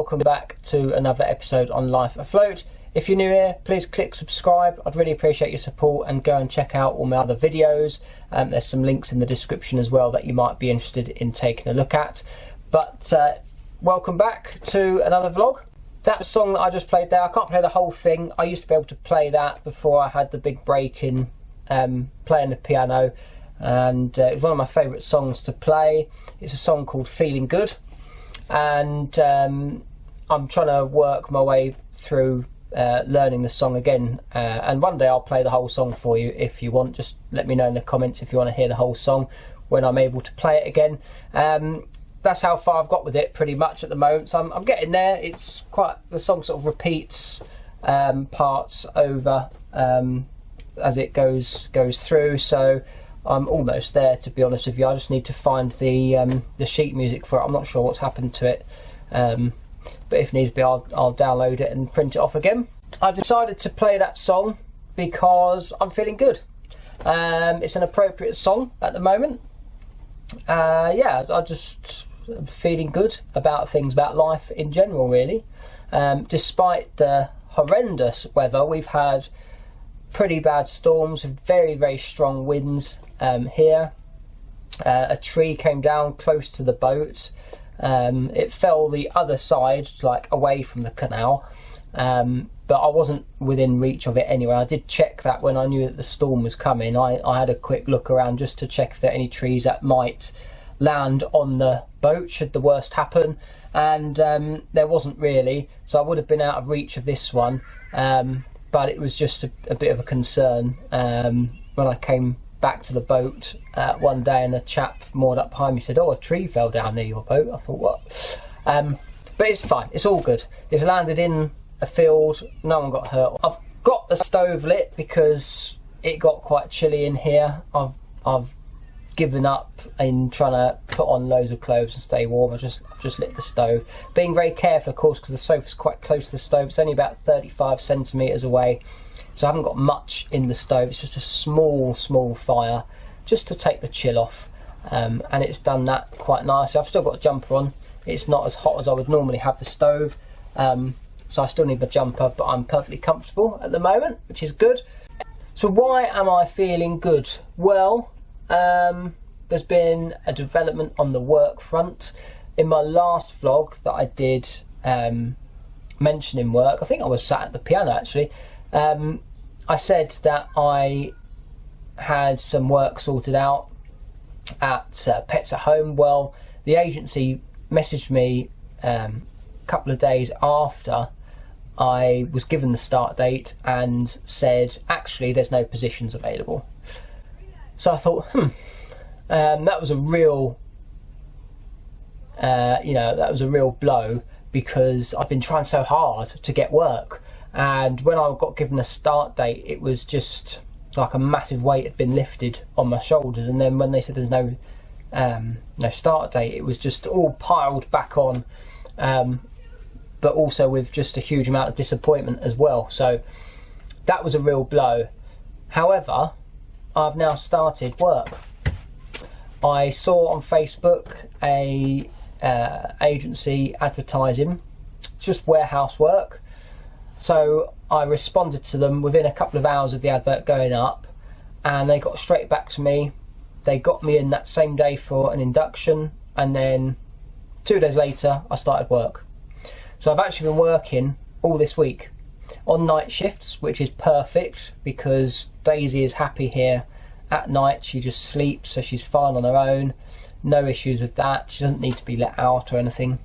welcome back to another episode on Life Afloat. If you're new here, please click subscribe. I'd really appreciate your support, and go and check out all my other videos. There's some links in the description as well that you might be interested in taking a look at. But welcome back to another vlog. That song that I just played there, I can't play the whole thing. I used to be able to play that before I had the big break in playing the piano, and it was one of my favourite songs to play. It's a song called Feeling Good, and I'm trying to work my way through learning the song again, and one day I'll play the whole song for you if you want. Just let me know in the comments if you want to hear the whole song when I'm able to play it again. That's how far I've got with it pretty much at the moment, so I'm getting there. It's quite, the song sort of repeats parts over as it goes through, so I'm almost there, to be honest with you. I just need to find the sheet music for it. I'm not sure what's happened to it, but if needs be I'll download it and print it off again. I decided to play that song because I'm feeling good. It's an appropriate song at the moment. Yeah, I'm feeling good about things, about life in general, really. Despite the horrendous weather, we've had pretty bad storms with very, very strong winds here. A tree came down close to the boat. It fell the other side, like away from the canal, but I wasn't within reach of it anyway. I did check that when I knew that the storm was coming. I had a quick look around just to check if there are any trees that might land on the boat should the worst happen, and there wasn't really, so I would have been out of reach of this one, but it was just a bit of a concern when I came back to the boat one day, and a chap moored up behind me said, "Oh, a tree fell down near your boat." I thought, what? But it's fine, it's all good. It's landed in a field, no one got hurt. I've got the stove lit because it got quite chilly in here. I've given up in trying to put on loads of clothes and stay warm. I've just lit the stove, being very careful, of course, because the sofa's quite close to the stove. It's only about 35 centimetres away, so I haven't got much in the stove. It's just a small fire just to take the chill off, and it's done that quite nicely. I've still got a jumper on. It's not as hot as I would normally have the stove, so I still need the jumper, but I'm perfectly comfortable at the moment, which is good. So why am I feeling good? Well, there's been a development on the work front. In my last vlog that I did mentioning work, I think I was sat at the piano actually, I said that I had some work sorted out at Pets at Home. Well, the agency messaged me a couple of days after I was given the start date and said, actually, there's no positions available. So I thought, that was a real, that was a real blow, because I've been trying so hard to get work, and when I got given a start date, it was just like a massive weight had been lifted on my shoulders. And then when they said there's no start date, it was just all piled back on, but also with just a huge amount of disappointment as well. So that was a real blow. However, I've now started work. I saw on Facebook a agency advertising just warehouse work, so I responded to them within a couple of hours of the advert going up, and they got straight back to me. They got me in that same day for an induction, and then 2 days later I started work. So I've actually been working all this week on night shifts, which is perfect because Daisy is happy here at night. She just sleeps, so she's fine on her own. No issues with that. She doesn't need to be let out or anything.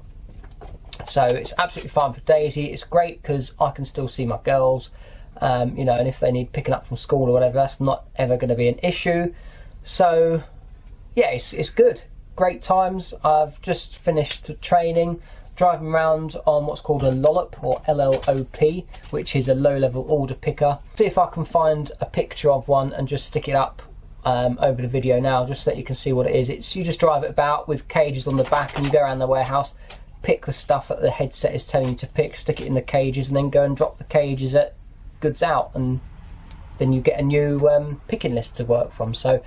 So it's absolutely fine for Daisy. It's great because I can still see my girls, and if they need picking up from school or whatever, that's not ever going to be an issue. So yeah, it's good. Great times. I've just finished training, driving around on what's called a lollop, or LLOP, which is a low-level order picker. See if I can find a picture of one and just stick it up over the video now, just so that you can see what it is. You just drive it about with cages on the back, and you go around the warehouse, pick the stuff that the headset is telling you to pick, stick it in the cages, and then go and drop the cages at goods out, and then you get a new picking list to work from. So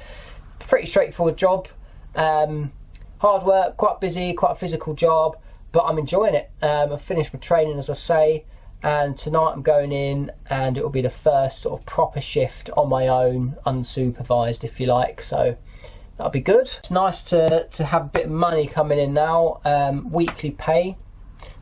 pretty straightforward job. Hard work, quite busy, quite a physical job, but I'm enjoying it. I've finished my training, as I say, and tonight I'm going in, and it will be the first sort of proper shift on my own, unsupervised if you like, so that'll be good. It's nice to have a bit of money coming in now. Weekly pay,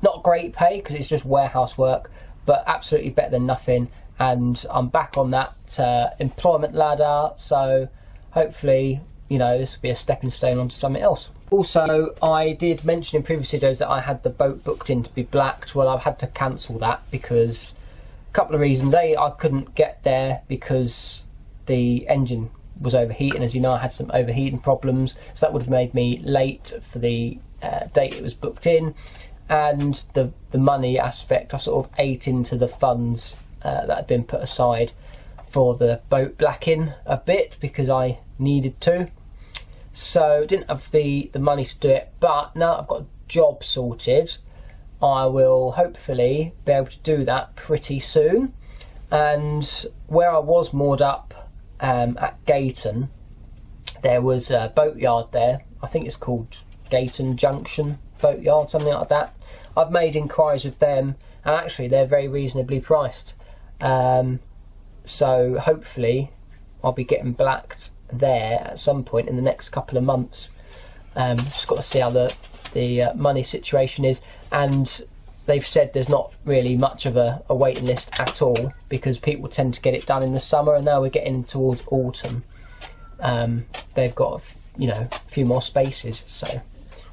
not great pay because it's just warehouse work, but absolutely better than nothing, and I'm back on that employment ladder, so hopefully, you know, this will be a stepping stone onto something else. Also, I did mention in previous videos that I had the boat booked in to be blacked. Well, I've had to cancel that because a couple of reasons. A, I couldn't get there because the engine was overheating. As you know, I had some overheating problems, so that would have made me late for the date it was booked in. And the money aspect, I sort of ate into the funds that had been put aside for the boat blacking a bit because I needed to. So didn't have the money to do it, but now I've got a job sorted, I will hopefully be able to do that pretty soon. And where I was moored up at Gayton, there was a boatyard there. I think it's called Gayton Junction Boatyard, something like that. I've made inquiries with them, and actually they're very reasonably priced. So hopefully I'll be getting blacked there at some point in the next couple of months. Just got to see how the money situation is, and they've said there's not really much of a waiting list at all because people tend to get it done in the summer, and now we're getting towards autumn. They've got, you know, a few more spaces, so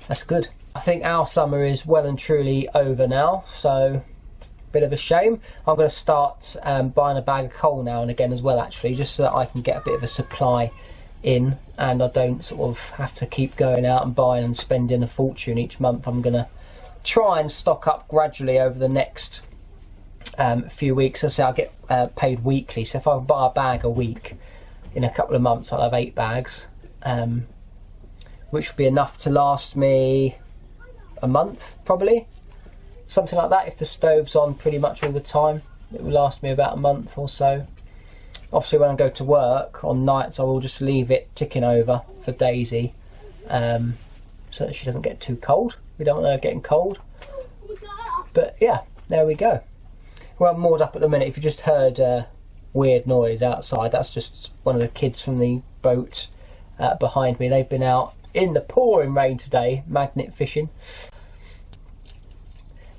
that's good. I think our summer is well and truly over now, so bit of a shame. I'm going to start buying a bag of coal now and again as well, actually, just so that I can get a bit of a supply in and I don't sort of have to keep going out and buying and spending a fortune each month. I'm going to try and stock up gradually over the next few weeks. As I say, I'll get paid weekly, so if I buy a bag a week, in a couple of months I'll have 8 bags, which will be enough to last me a month probably. Something like that. If the stove's on pretty much all the time, it will last me about a month or so. Obviously when I go to work on nights, I will just leave it ticking over for Daisy, so that she doesn't get too cold. We don't want her getting cold. But yeah, there we go. Well, I'm moored up at the minute. If you just heard a weird noise outside, that's just one of the kids from the boat behind me. They've been out in the pouring rain today, magnet fishing.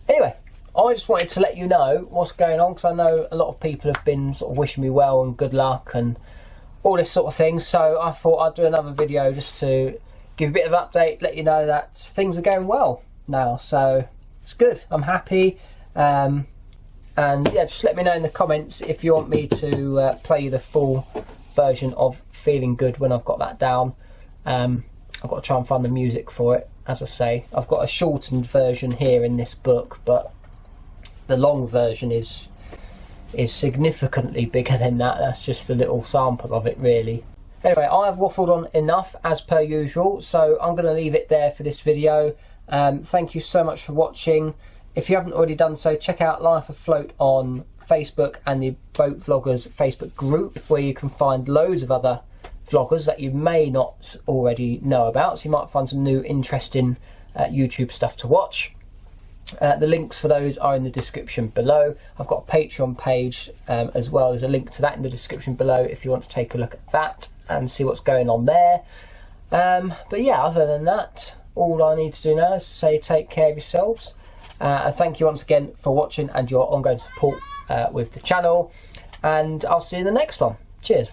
Anyway, I just wanted to let you know what's going on, because I know a lot of people have been sort of wishing me well and good luck and all this sort of thing, so I thought I'd do another video just to give a bit of an update, let you know that things are going well now, so it's good. I'm happy, and yeah, just let me know in the comments if you want me to play the full version of Feeling Good when I've got that down. I've got to try and find the music for it. As I say, I've got a shortened version here in this book, but the long version is significantly bigger than that. That's just a little sample of it, really. Anyway, I've waffled on enough as per usual, so I'm going to leave it there for this video. Thank you so much for watching. If you haven't already done so, check out Life Afloat on Facebook and the Boat Vloggers Facebook group, where you can find loads of other vloggers that you may not already know about, so you might find some new interesting YouTube stuff to watch. The links for those are in the description below. I've got a Patreon page as well. There's a link to that in the description below if you want to take a look at that and see what's going on there. But yeah, other than that, all I need to do now is to say take care of yourselves. And thank you once again for watching and your ongoing support with the channel, and I'll see you in the next one. Cheers.